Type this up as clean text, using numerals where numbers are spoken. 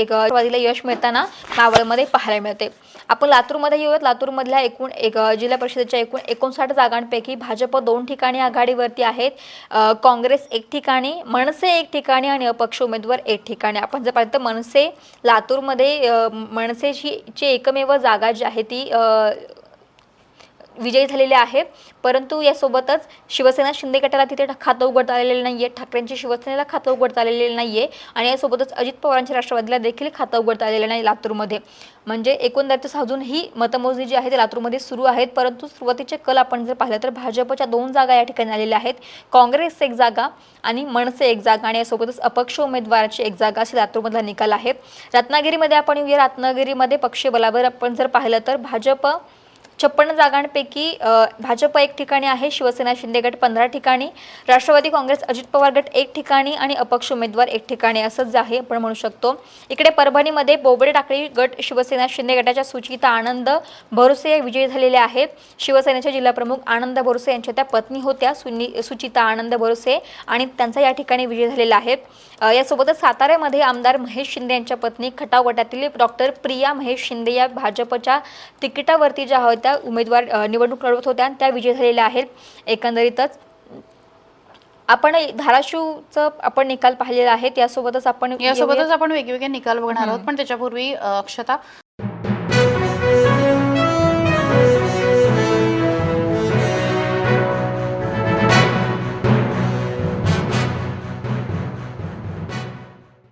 एक राष्ट्रवादीला यश मिळताना मावळमध्ये पाहायला मिळते। आपण लातूरमध्ये येऊयात। लातूरमधल्या एकूण जिल्हा परिषदेच्या एकूण 59 जागांपैकी भाजप 2 ठिकाणी आघाडीवरती आहेत, काँग्रेस 1 ठिकाणी, मनसे 1 ठिकाणी आणि अपक्ष उमेदवार 1 ठिकाणी। आपण जर पाहिलं तर मनसे लातूरमध्ये मनसेची एकमेव जागा जी आहे ती विजयी झालेले आहे, परंतु यासोबतच शिवसेना शिंदे गटाला तिथे खातं उघडता आलेलं नाहीये, ठाकरेंची शिवसेनेला खातं उघडता आलेलं नाहीये आणि यासोबतच अजित पवारांच्या राष्ट्रवादीला देखील खातं उघडता आलेलं नाही लातूरमध्ये। म्हणजे एकंदरीतच अजून ही मतमोजणी जी आहे ती लातूरमध्ये सुरू आहेत, परंतु सुरुवातीचे कल आपण जर पाहिलं तर भाजपच्या 2 जागा या ठिकाणी आलेल्या आहेत, काँग्रेस 1 जागा आणि मनसे 1 जागा आणि यासोबतच अपक्ष उमेदवाराची 1 जागा असे लातूरमधला निकाल आहे। रत्नागिरीमध्ये आपण येऊया। रत्नागिरीमध्ये पक्षीय बलावर आपण जर पाहिलं तर भाजप 56 जागांपैकी भाजप 1 ठिकाणी आहे, शिवसेना शिंदे गट 15 ठिकाणी, राष्ट्रवादी काँग्रेस अजित पवार गट 1 ठिकाणी आणि अपक्ष उमेदवार 1 ठिकाणी असंच आहे आपण म्हणू शकतो। इकडे परभणीमध्ये बोबडे टाकळी गट शिवसेना शिंदे गटाच्या सुचिता आनंद भरोसे विजयी झालेले आहेत। शिवसेनेचे जिल्हा प्रमुख आनंद भरोसे यांच्या त्या पत्नी होत्या सुचिता आनंद भरोसे आणि त्यांचा या ठिकाणी विजय झालेला आहे। यासोबतच साताऱ्यामध्ये आमदार महेश शिंदे यांच्या पत्नी खटाव गटातील डॉक्टर प्रिया महेश शिंदे या भाजपच्या तिकिटावरती ज्या होत्या उमेदवार निवडणूक लढवत होत्या त्या विजयी झालेल्या आहेत। एकंदरीतच आपण धाराशिवचा आपण निकाल पाहिलेला आहे, यासोबतच आपण वेगवेगळे निकाल बघणार आहोत, पण त्याच्यापूर्वी अक्षता